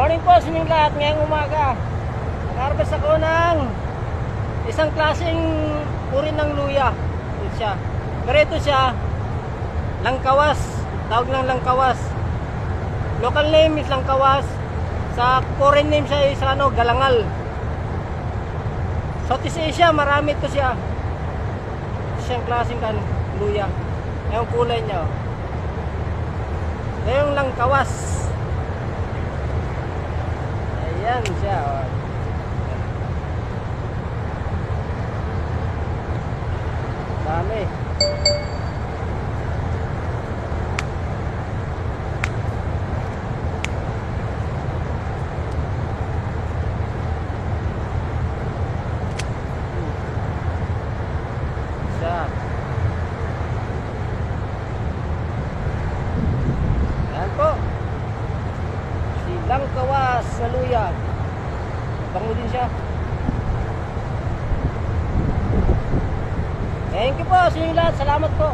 Morning po sa inyong lahat. Ngayong umaga nag-harvest ako ng isang klaseng uri ng luya. Ito siya. Pero ito siya langkawas. Tawag lang langkawas. Local name is langkawas. Sa foreign name siya is galangal. Southeast Asia, marami ito siya. Ito siyang klaseng luya. Yung kulay niya. Ito yung langkawas. Ayan siya. Dami. Siya. Ayan po. Si langkawas na luya. Bango din siya. Thank you po sa inyong lahat. Salamat po.